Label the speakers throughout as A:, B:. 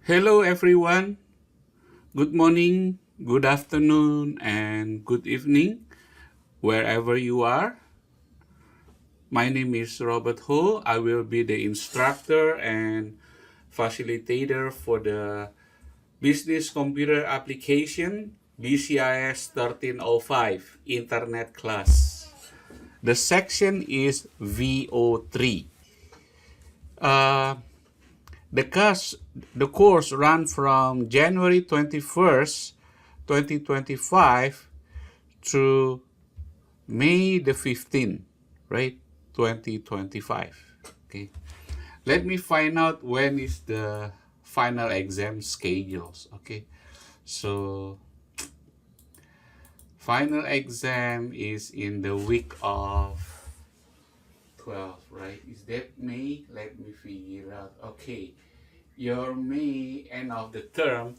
A: Hello everyone. Good morning, good afternoon, and good evening, wherever you are. My name is Robert Ho. I will be the instructor and facilitator for the Business Computer Application BCIS 1305 Internet class. The section is V03. Uh, the course ran from January 21st, 2025 through May the 15th, right? 2025. Okay. Let me find out when is the final exam schedules. Okay. So final exam is in the week of 12, right? Is that May? Let me figure out. Okay. Your May end of the term.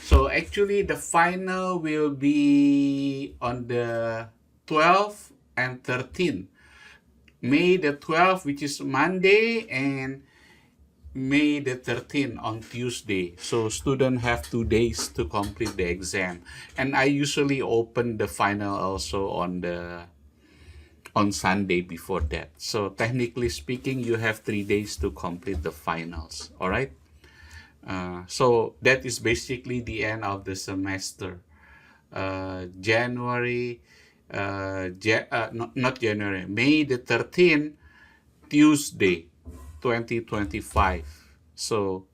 A: So actually the final will be on the 12th and 13th. May the 12th, which is Monday, and May the 13th on Tuesday. So students have 2 days to complete the exam. And I usually open the final also on Sunday before that. So technically speaking, you have 3 days to complete the finals. All right. So that is basically the end of the semester. January, not January, May the 13th, Tuesday, 2025. So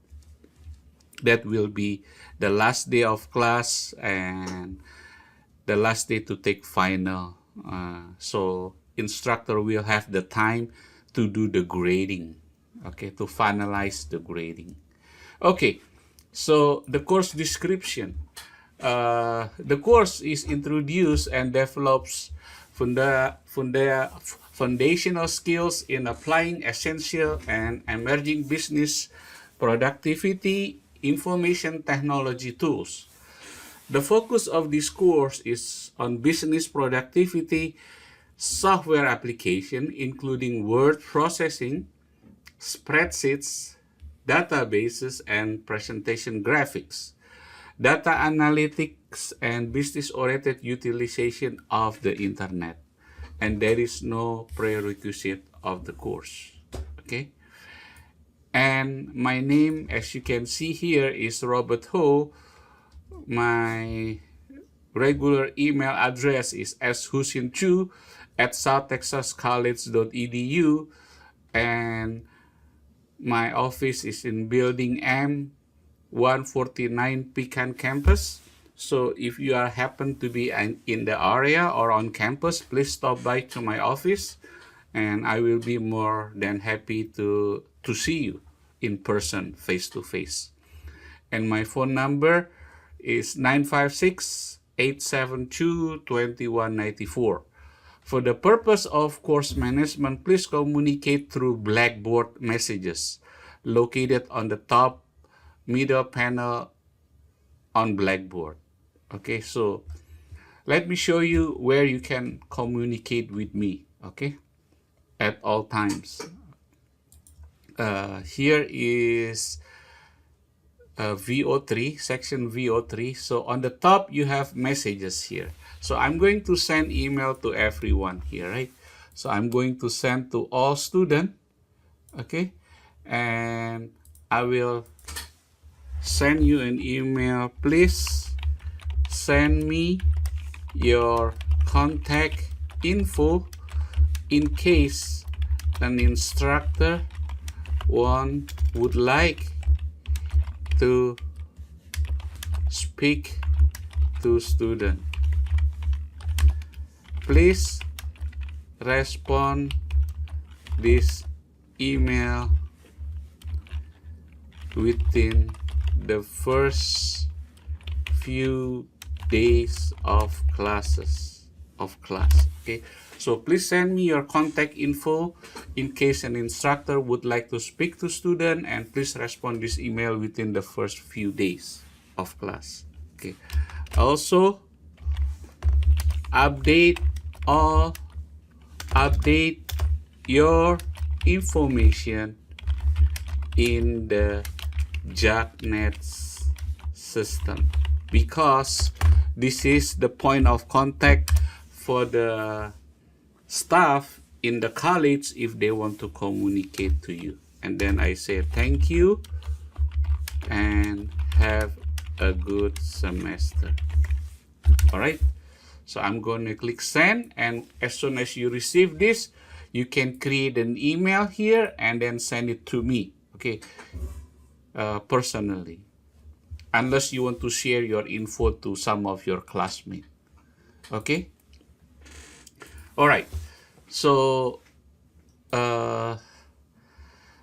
A: that will be the last day of class and the last day to take final. So instructor will have the time to do the grading, okay, to finalize the grading. Okay, so the course description. The course is introduced and develops foundational skills in applying essential and emerging business productivity information technology tools. The focus of this course is on business productivity software application, including word processing, spreadsheets, databases, and presentation graphics, data analytics, and business-oriented utilization of the internet. And there is no prerequisite of the course. Okay. And my name, as you can see here, is Robert Ho. My regular email address is shusinchu@southtexascollege.edu, and my office is in Building M, 149 Pecan Campus. So if you are happen to be in the area or on campus, please stop by to my office, and I will be more than happy to see you in person, face to face. And my phone number is 956-872-2194. For the purpose of course management, please communicate through Blackboard messages located on the top middle panel on Blackboard. Okay, so let me show you where you can communicate with me, okay, at all times. Here is VO3, section VO3. So on the top, you have messages here. So I'm going to send email to everyone here, right? So I'm going to send to all students, okay? And I will send you an email. Please send me your contact info in case an instructor would like to speak to student. Please respond this email within the first few days of class. Okay, so please send me your contact info in case an instructor would like to speak to student, and please respond this email within the first few days of class. Okay, also update your information in the JACnet system, because this is the point of contact for the staff in the college if they want to communicate to you. And then I say thank you and have a good semester. All right, so I'm going to click send, and as soon as you receive this, you can create an email here and then send it to me, okay, personally, unless you want to share your info to some of your classmates. Okay, all right, so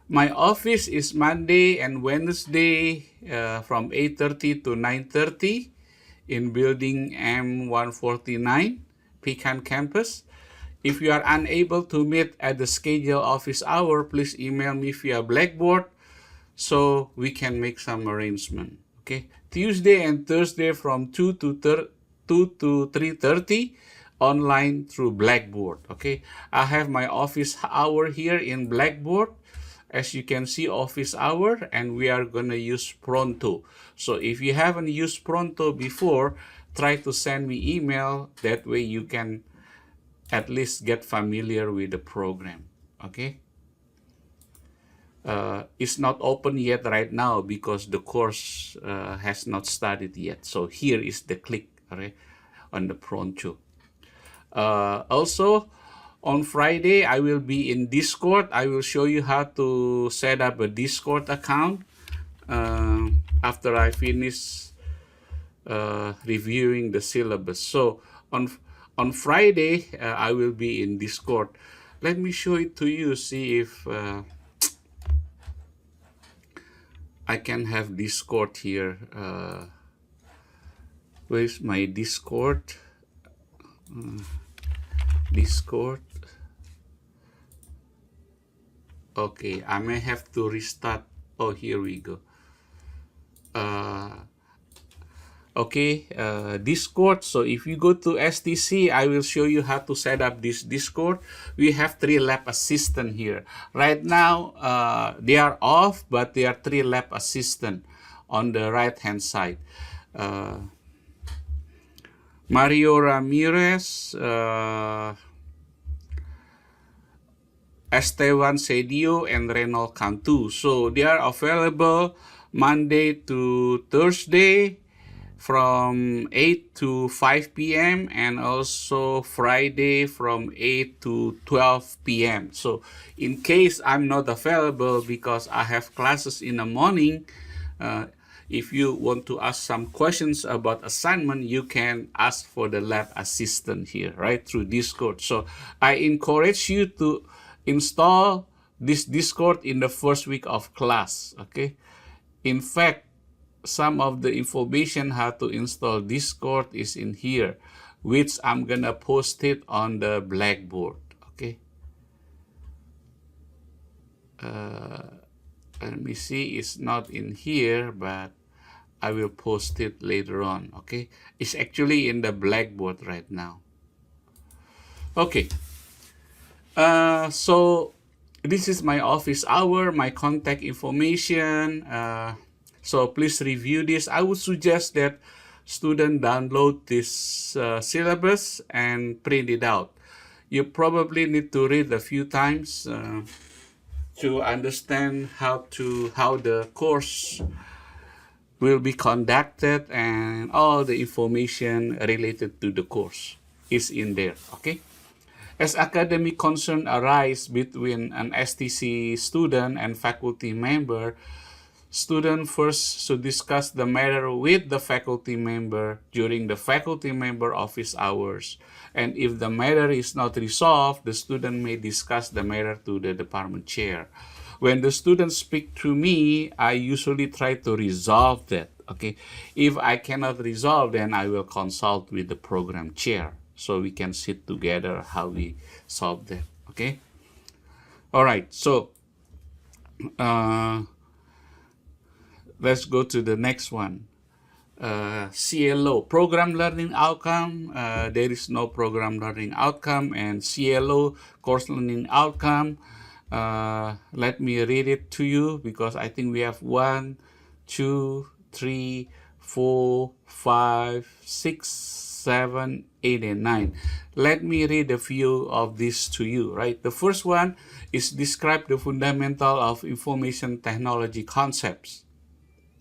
A: my office is Monday and Wednesday from 8:30 to 9:30 in building M149, Pecan Campus. If you are unable to meet at the scheduled office hour, please email me via Blackboard so we can make some arrangement. Okay, Tuesday and Thursday from 2 to 3:30 online through Blackboard. Okay, I have my office hour here in Blackboard. As you can see, office hour, and we are going to use Pronto. So if you haven't used Pronto before, try to send me email. That way you can at least get familiar with the program. Okay. It's not open yet right now because the course has not started yet. So here is the click, okay, on the Pronto. Also, on Friday, I will be in Discord. I will show you how to set up a Discord account after I finish reviewing the syllabus. So on Friday, I will be in Discord. Let me show it to you, see if I can have Discord here. Where's my Discord? Discord. Okay, I may have to restart. Oh, here we go. Okay, Discord. So if you go to STC, I will show you how to set up this Discord. We have 3 lab assistants here. Right now, they are off, but there are 3 lab assistants on the right-hand side. Mario Ramirez, Esteban Sedio, and Renal Cantu. So they are available Monday to Thursday from 8 to 5 p.m. and also Friday from 8 to 12 p.m. So in case I'm not available because I have classes in the morning, if you want to ask some questions about assignment, you can ask for the lab assistant here, right, through Discord. So I encourage you to install this Discord in the first week of class, okay? In fact, some of the information how to install Discord is in here, which I'm gonna post it on the Blackboard, okay? Let me see, it's not in here, but I will post it later on, okay? It's actually in the Blackboard right now. Okay, so this is my office hour, my contact information. So please review this. I would suggest that students download this syllabus and print it out. You probably need to read a few times to understand how the course will be conducted, and all the information related to the course is in there, okay? As academic concern arise between an STC student and faculty member, student first should discuss the matter with the faculty member during the faculty member office hours. And if the matter is not resolved, the student may discuss the matter to the department chair. When the students speak to me, I usually try to resolve that, okay? If I cannot resolve, then I will consult with the program chair so we can sit together how we solve that, okay? All right, so let's go to the next one. CLO, program learning outcome. There is no program learning outcome, and CLO, course learning outcome. Let me read it to you because I think we have 1, 2, 3, 4, 5, 6, 7, 8, and 9. Let me read a few of these to you, right? The first one is describe the fundamental of information technology concepts: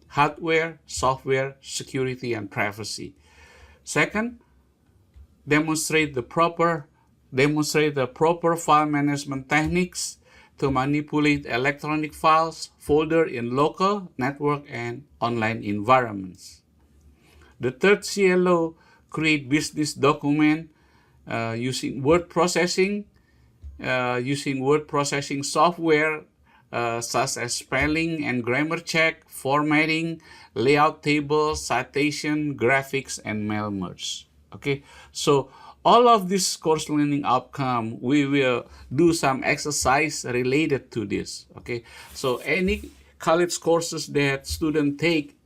A: hardware, software, security, and privacy. Second, demonstrate the proper file management techniques to manipulate electronic files, folder in local, network, and online environments. The third CLO, create business document using word processing software such as spelling and grammar check, formatting, layout tables, citation, graphics, and mail merge. Okay, so all of this course learning outcome, we will do some exercise related to this. Okay, so any college courses that students take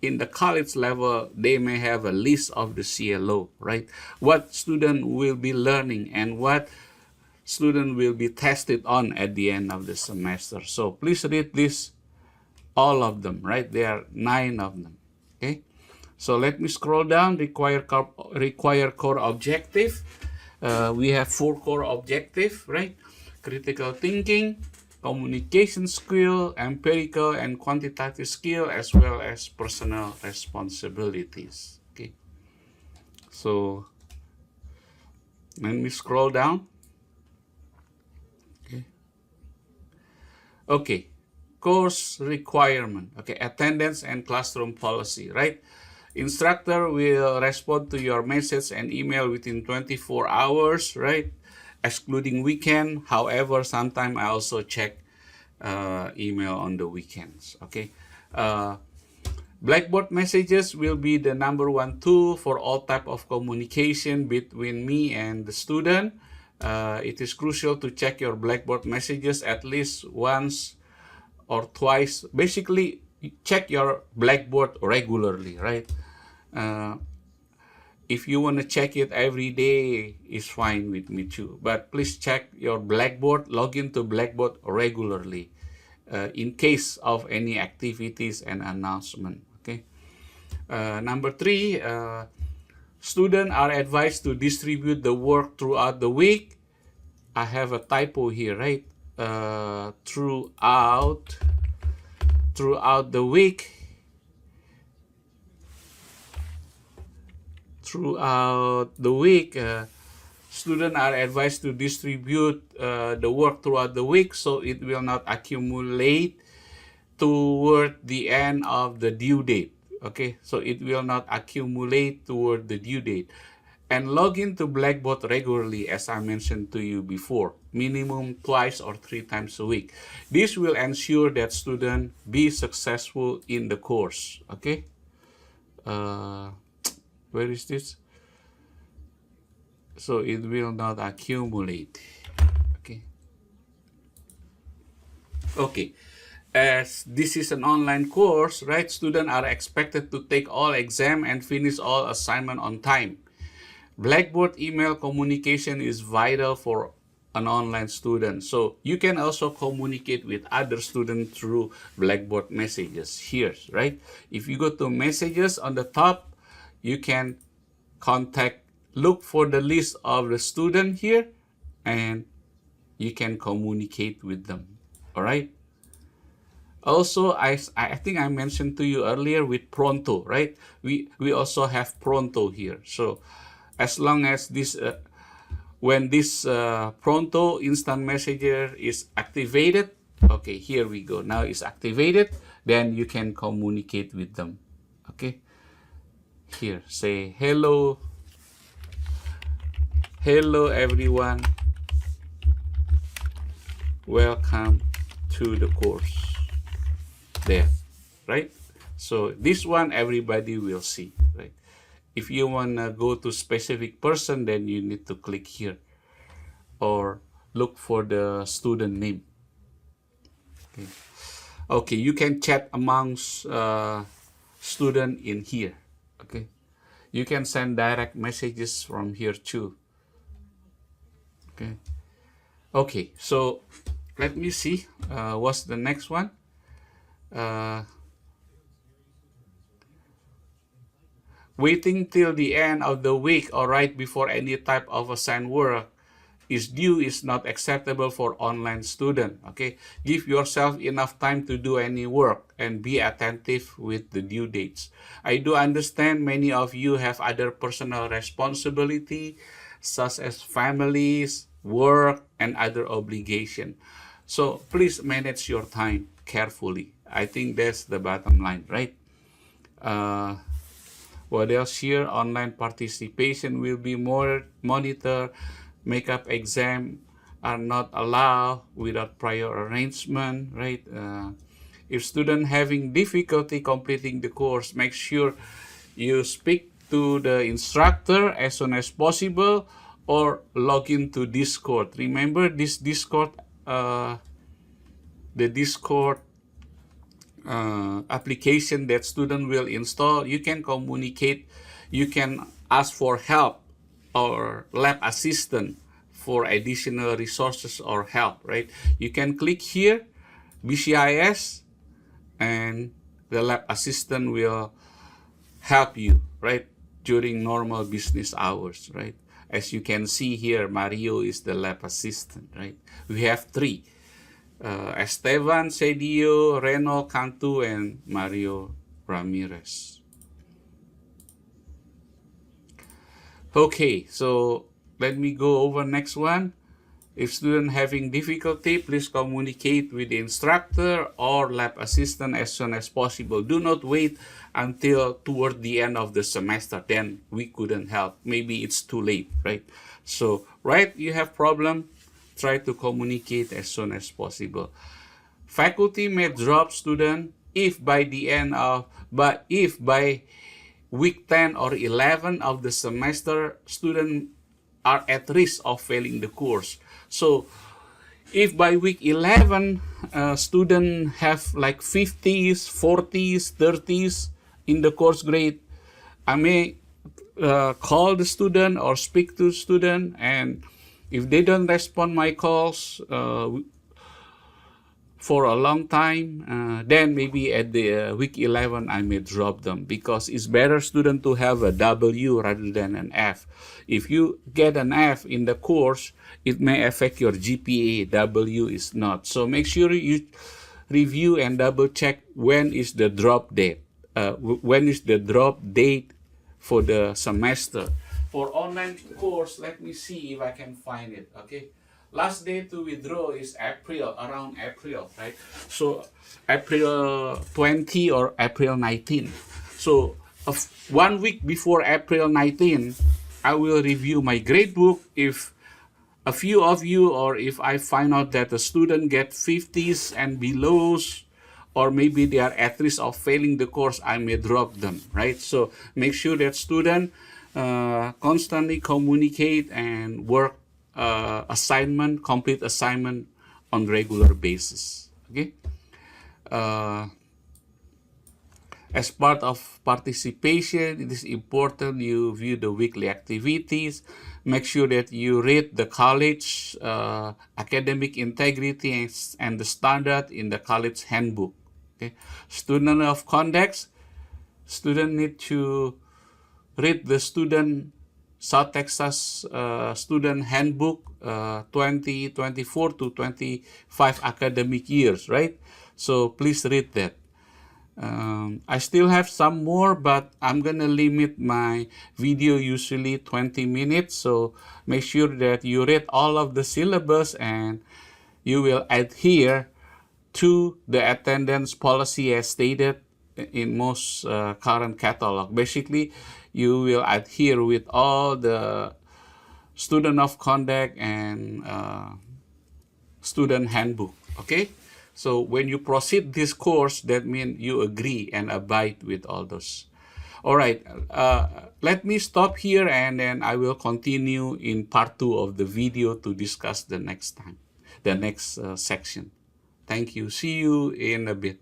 A: in the college level, they may have a list of the CLO, right? What student will be learning and what student will be tested on at the end of the semester. So please read this, all of them, right? There are 9 of them, okay? So let me scroll down. Require core objective. We have 4 core objectives, right? Critical thinking, communication skill, empirical and quantitative skill, as well as personal responsibilities. Okay. So let me scroll down. Okay. Okay. Course requirement. Okay. Attendance and classroom policy, right? Instructor will respond to your message and email within 24 hours, right? Excluding weekend. However, sometimes I also check email on the weekends, okay? Blackboard messages will be the #1 tool for all type of communication between me and the student. It is crucial to check your Blackboard messages at least once or twice. Basically, check your Blackboard regularly, right? If you want to check it every day, it's fine with me too. But please check your Blackboard, log into Blackboard regularly in case of any activities and announcement. Okay. #3, students are advised to distribute the work throughout the week. I have a typo here, right? Throughout the week. Students are advised to distribute the work throughout the week so it will not accumulate toward the end of the due date. Okay, so it will not accumulate toward the due date. And log into Blackboard regularly, as I mentioned to you before, minimum 2 or 3 times a week. This will ensure that students be successful in the course. Okay. Where is this? So it will not accumulate. Okay. Okay. As this is an online course, right? Students are expected to take all exam and finish all assignment on time. Blackboard email communication is vital for an online student. So you can also communicate with other students through Blackboard messages here, right? If you go to messages on the top, you can look for the list of the student here, and you can communicate with them. All right. Also, I think I mentioned to you earlier with Pronto, right? We also have Pronto here. So as long as this, when this Pronto instant messenger is activated, okay, here we go. Now it's activated, then you can communicate with them. Okay. Here, say hello. Hello everyone. Welcome to the course. There, right? So this one everybody will see, right? If you want to go to specific person, then you need to click here or look for the student name. Okay, okay, you can chat amongst student in here. Okay, you can send direct messages from here too. Okay, okay, so let me see what's the next one. Waiting till the end of the week or right before any type of assigned work is due is not acceptable for online student. Okay, give yourself enough time to do any work and be attentive with the due dates. I do understand many of you have other personal responsibility such as families, work, and other obligation. So please manage your time carefully. I think that's the bottom line, right? What else here? Online participation will be more monitored. Makeup exam are not allowed without prior arrangement, right? If student having difficulty completing the course, make sure you speak to the instructor as soon as possible or log into Discord. Remember this Discord, the Discord application that student will install. You can communicate, you can ask for help or lab assistant for additional resources or help, right? You can click here, BCIS, and the lab assistant will help you, right, during normal business hours, right? As you can see here, Mario is the lab assistant, right? We have three. Esteban, Cedio, Reno, Cantu, and Mario Ramirez. Okay, so let me go over next one. If student having difficulty, please communicate with the instructor or lab assistant as soon as possible. Do not wait until toward the end of the semester. Then we couldn't help. Maybe it's too late, right? So, right, you have problem, try to communicate as soon as possible. Faculty may drop student if by week 10 or 11 of the semester, students are at risk of failing the course. So if by week 11, students have like 50s, 40s, 30s in the course grade, I may call the student or speak to the student, and if they don't respond my calls for a long time, then maybe at the week 11 I may drop them, because it's better student to have a W rather than an F. If you get an F in the course, it may affect your GPA. W is not. So make sure you review and double check when is the drop date. When is the drop date for the semester. For online course, let me see if I can find it, okay? Last day to withdraw is April, around April, right? So April 20 or April 19. So 1 week before April 19, I will review my grade book. If a few of you, or if I find out that the student get 50s and belows, or maybe they are at risk of failing the course, I may drop them, right? So make sure that student constantly communicate and work complete assignment on regular basis, okay? As part of participation, it is important you view the weekly activities. Make sure that you read the college academic integrity and the standard in the college handbook. Okay? Student of conduct, student need to read the South Texas Student Handbook 2024 to 25 academic years, right? So please read that. I still have some more, but I'm gonna limit my video usually 20 minutes. So make sure that you read all of the syllabus and you will adhere to the attendance policy as stated in most current catalog. Basically, you will adhere with all the student of conduct and student handbook, okay? So when you proceed this course, that means you agree and abide with all those. All right, let me stop here, and then I will continue in part 2 of the video to discuss the next section. Thank you. See you in a bit.